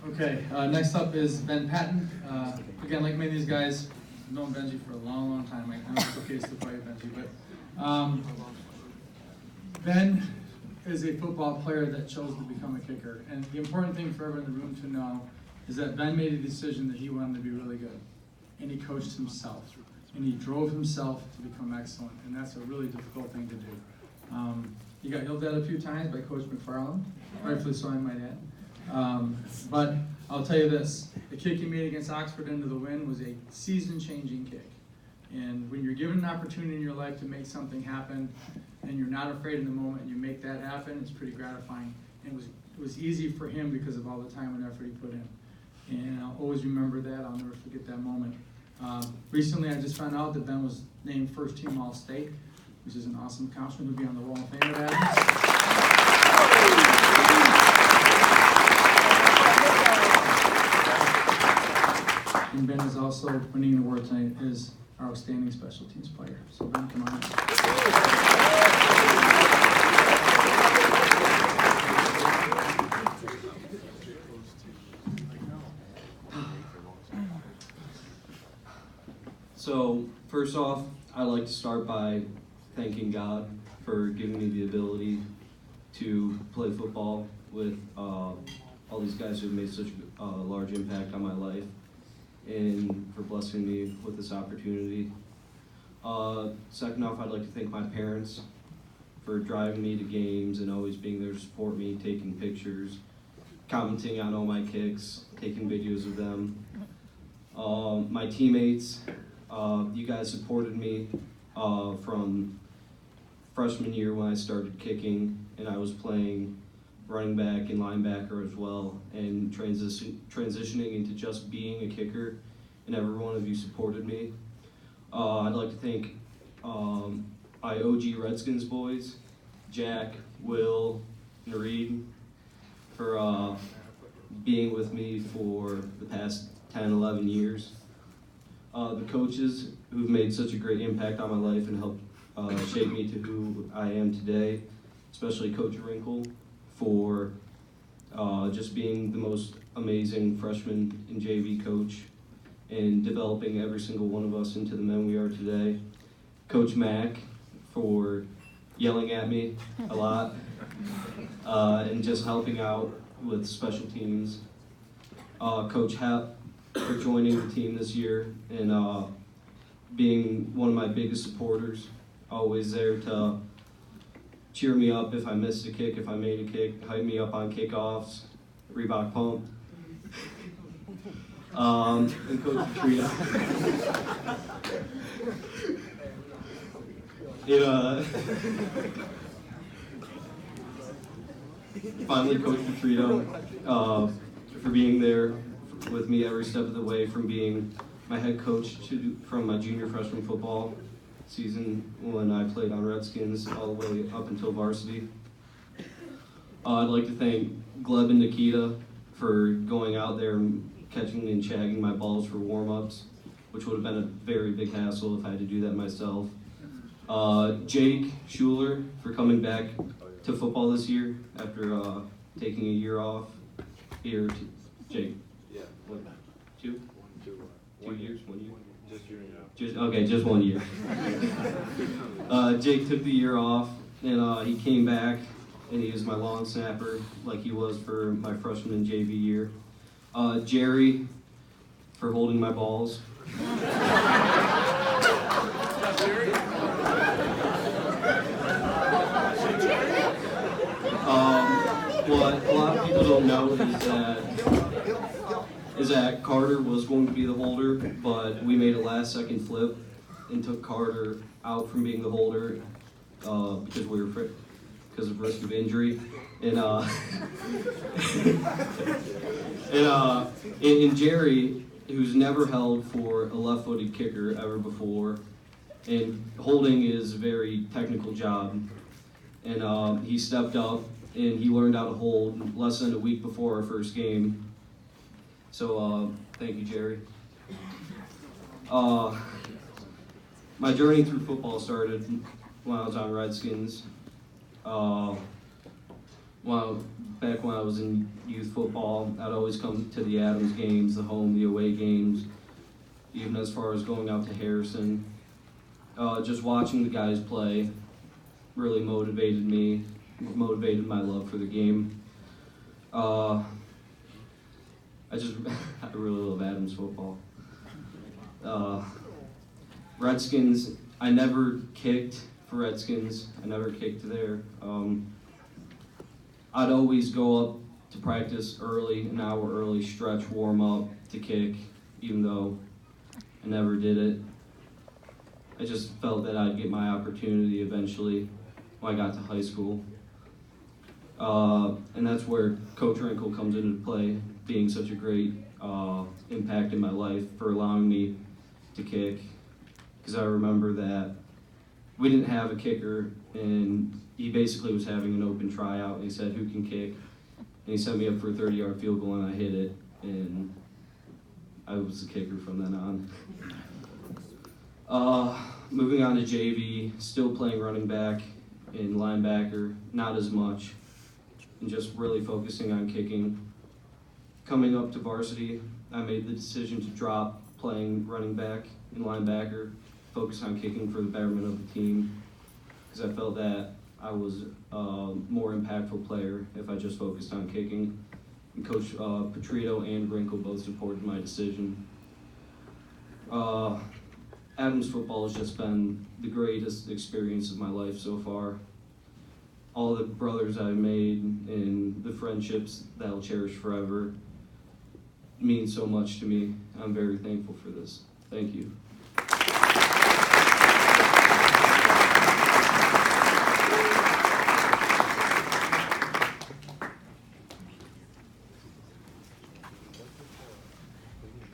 Okay, next up is Ben Patton. Again, like many of these guys, I've known Benji for a long, long time. I know it's okay to call you Benji, but Ben is a football player that chose to become a kicker. And the important thing for everyone in the room to know is that Ben made a decision that he wanted to be really good. And he coached himself. And he drove himself to become excellent. And that's a really difficult thing to do. He got yelled at a few times by Coach McFarland, rightfully so, I might add. But I'll tell you this, the kick he made against Oxford into the wind was a season-changing kick. And when you're given an opportunity in your life to make something happen, and you're not afraid in the moment, and you make that happen, it's pretty gratifying. And it was easy for him because of all the time and effort he put in. And I'll always remember that. I'll never forget that moment. Recently, I just found out that Ben was named first team All-State, which is an awesome accomplishment. He'll be on the Wall of Fame at Adams. And Ben is also winning an award tonight as our outstanding special teams player. So Ben, come on. So first off, I'd like to start by thanking God for giving me the ability to play football with all these guys who have made such a large impact on my life, and for blessing me with this opportunity. Second off, I'd like to thank my parents for driving me to games and always being there to support me, taking pictures, commenting on all my kicks, taking videos of them. My teammates, you guys supported me from freshman year when I started kicking, and I was playing running back and linebacker as well, and transitioning into just being a kicker, and every one of you supported me. I'd like to thank my OG Redskins boys, Jack, Will, and Reed, for being with me for the past 10, 11 years. The coaches who've made such a great impact on my life and helped shape me to who I am today, especially Coach Wrinkle, for just being the most amazing freshman and JV coach and developing every single one of us into the men we are today. Coach Mack for yelling at me a lot and just helping out with special teams. Coach Hep for joining the team this year and being one of my biggest supporters, always there to cheer me up if I missed a kick, if I made a kick, hype me up on kickoffs, Reebok pump. And Coach Petrito. Finally, Coach Petrito for being there with me every step of the way, from being my head coach from my junior freshman football season when I played on Redskins all the way up until varsity. I'd like to thank Gleb and Nikita for going out there and catching and shagging my balls for warm-ups, which would have been a very big hassle if I had to do that myself. Jake Schuler for coming back to football this year after taking a year off. Here, Jake. Yeah. What? 2? 2 years? 1 year? Just 1 year. Just 1 year. Jake took the year off, and he came back, and he was my long snapper like he was for my freshman and JV year. Jerry for holding my balls. What a lot of people don't know is that Carter was going to be the holder, but we made a last-second flip and took Carter out from being the holder because of risk of injury, and and Jerry, who's never held for a left-footed kicker ever before, and holding is a very technical job, and he stepped up and he learned how to hold less than a week before our first game. So thank you, Jerry. My journey through football started when I was on Redskins. back when I was in youth football, I'd always come to the Adams games, the home, the away games, even as far as going out to Harrison. Just watching the guys play really motivated me, motivated my love for the game. I really love Adams football. Redskins, I never kicked for Redskins. I never kicked there. I'd always go up to practice early, an hour early, stretch, warm up to kick, even though I never did it. I just felt that I'd get my opportunity eventually when I got to high school. And that's where Coach Wrinkle comes into play, being such a great impact in my life for allowing me to kick. Because I remember that we didn't have a kicker, and he basically was having an open tryout, and he said, "Who can kick?" And he set me up for a 30-yard field goal, and I hit it, and I was the kicker from then on. Moving on to JV, still playing running back and linebacker, not as much, and just really focusing on kicking. Coming up to varsity, I made the decision to drop playing running back and linebacker, focus on kicking for the betterment of the team, because I felt that I was a more impactful player if I just focused on kicking. And Coach Petrito and Wrinkle both supported my decision. Adams football has just been the greatest experience of my life so far. All the brothers I've made and the friendships that I'll cherish forever mean so much to me. I'm very thankful for this. Thank you.